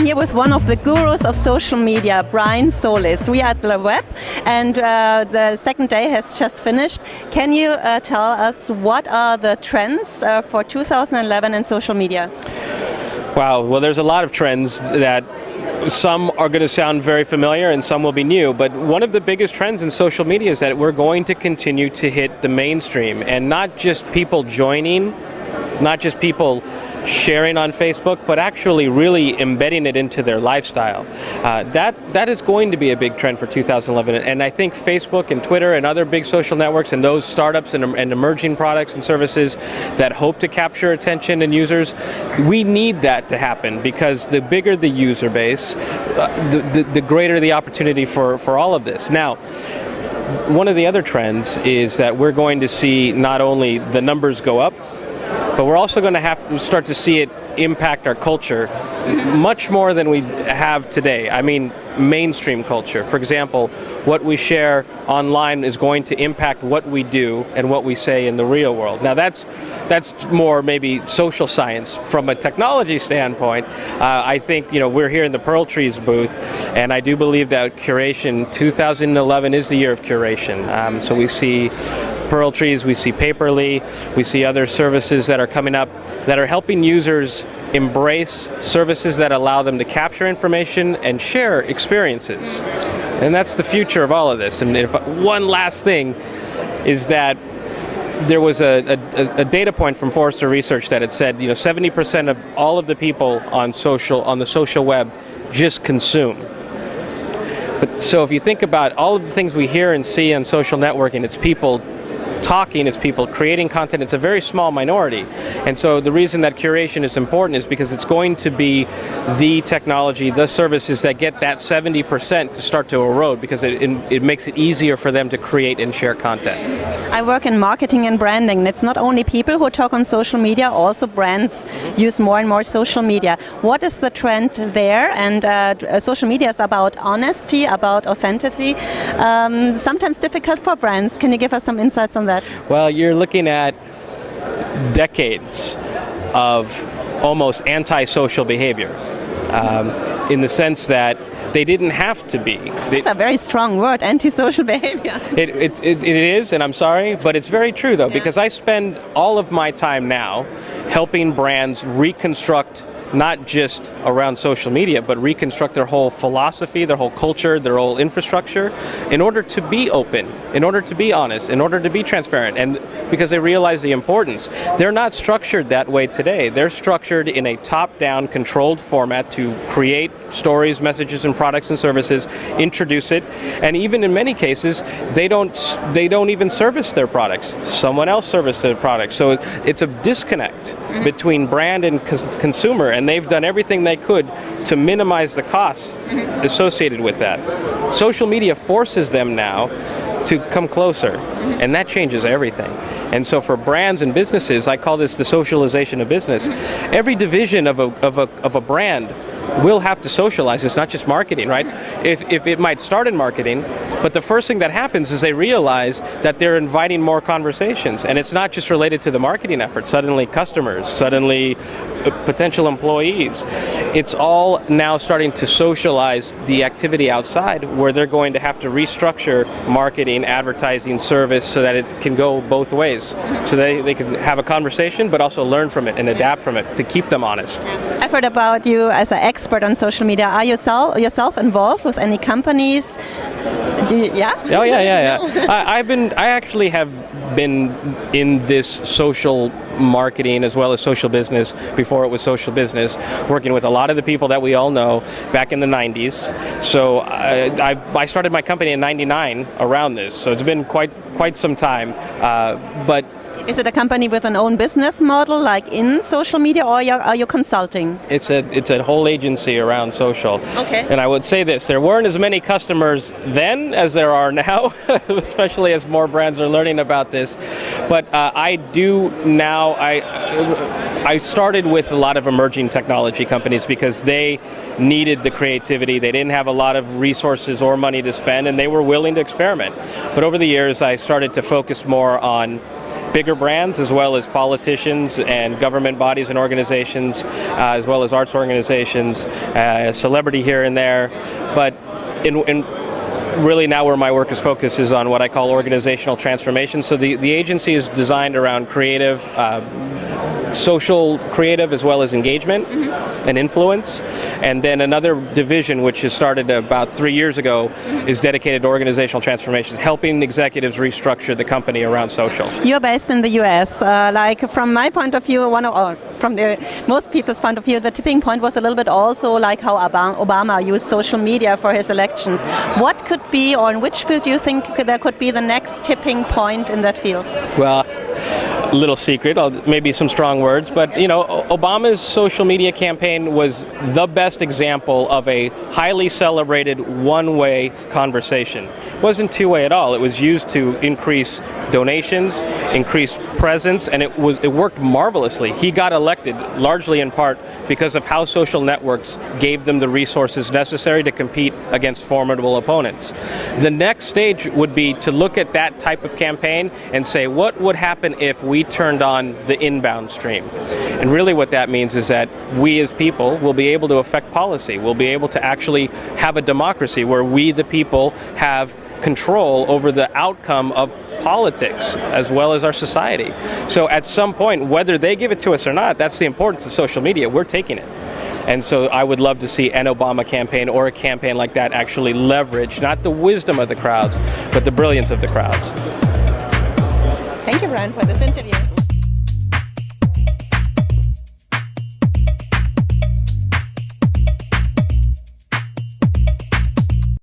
here with one of the gurus of social media, Brian Solis. We are at LeWeb, and the second day has just finished. Can you tell us what are the trends for 2011 in social media? Wow, well, there's a lot of trends that some are going to sound very familiar and some will be new, but one of the biggest trends in social media is that we're going to continue to hit the mainstream, and not just people joining, not just people sharing on Facebook, but actually really embedding it into their lifestyle. That is going to be a big trend for 2011, and I think Facebook and Twitter and other big social networks and those startups and emerging products and services that hope to capture attention and users, we need that to happen, because the bigger the user base, the greater the opportunity for all of this. Now, one of the other trends is that we're going to see not only the numbers go up, but we're also going to have to start to see it impact our culture much more than we have today. I mean, mainstream culture. For example, what we share online is going to impact what we do and what we say in the real world. Now that's more maybe social science. From a technology standpoint, I think we're here in the Pearl Trees booth, and I do believe that curation 2011 is the year of curation. So we see Pearl Trees, we see Paperly, we see other services that are coming up that are helping users embrace services that allow them to capture information and share experiences. And that's the future of all of this. And one last thing is that there was a data point from Forrester Research that had said 70% of all of the people on the social web just consume. But so if you think about all of the things we hear and see on social networking, it's people talking, it's people creating content. It's a very small minority. And so the reason that curation is important is because it's going to be the technology, the services that get that 70% to start to erode, because it makes it easier for them to create and share content. I work in marketing and branding, and it's not only people who talk on social media, also brands use more and more social media. What is the trend there? And social media is about honesty, about authenticity, sometimes difficult for brands. Can you give us some insights on that? Well, you're looking at decades of almost antisocial behavior, in the sense that they didn't have to be. That's a very strong word, antisocial behavior. It is, and I'm sorry, but it's very true though, because I spend all of my time now helping brands reconstruct not just around social media, but reconstruct their whole philosophy, their whole culture, their whole infrastructure, in order to be open, in order to be honest, in order to be transparent, and because they realize the importance. They're not structured that way today. They're structured in a top-down, controlled format to create stories, messages, and products and services, introduce it, and even in many cases, they don't even service their products. Someone else services their products. So it's a disconnect between brand and consumer, and they've done everything they could to minimize the costs associated with that. Social media forces them now to come closer, and that changes everything. And so for brands and businesses, I call this the socialization of business. Every division of a brand will have to socialize. It's not just marketing, right? If it might start in marketing, but the first thing that happens is they realize that they're inviting more conversations, and it's not just related to the marketing effort. Suddenly customers, suddenly potential employees. It's all now starting to socialize the activity outside, where they're going to have to restructure marketing, advertising, service, so that it can go both ways. So they can have a conversation, but also learn from it and adapt from it to keep them honest. I've heard about you as an expert on social media. Are you yourself involved with any companies? Yeah? Oh yeah. I actually have been in this social marketing as well as social business before it was social business, working with a lot of the people that we all know back in the 90s. So I started my company in '99 around this, so it's been quite some time. But is it a company with an own business model, like in social media, or are you consulting? It's a whole agency around social. Okay. And I would say this: there weren't as many customers then as there are now, especially as more brands are learning about this. But I do now. I started with a lot of emerging technology companies because they needed the creativity. They didn't have a lot of resources or money to spend, and they were willing to experiment. But over the years, I started to focus more on bigger brands as well as politicians and government bodies and organizations, as well as arts organizations, celebrity here and there. But in really now where my work is focused is on what I call organizational transformation. So the agency is designed around creative, social creative as well as engagement and influence. And then another division which has started about 3 years ago is dedicated to organizational transformation, helping executives restructure the company around social. You're based in the US. Like from my point of view, from most people's point of view, the tipping point was a little bit also like how Obama used social media for his elections. What could be, or in which field do you think there could be the next tipping point in that field? Well, a little secret, maybe some strong words, but Obama's social media campaign was the best example of a highly celebrated one-way conversation. It wasn't two-way at all. It was used to increase donations, increase presence, and it worked marvelously. He got elected largely in part because of how social networks gave them the resources necessary to compete against formidable opponents. The next stage would be to look at that type of campaign and say, what would happen if we turned on the inbound stream? And really what that means is that we as people will be able to affect policy. We'll be able to actually have a democracy where we, the people, have control over the outcome of politics as well as our society. So at some point, whether they give it to us or not, that's the importance of social media. We're taking it. And so I would love to see an Obama campaign or a campaign like that actually leverage not the wisdom of the crowds, but the brilliance of the crowds. Thank you, Brian, for this interview.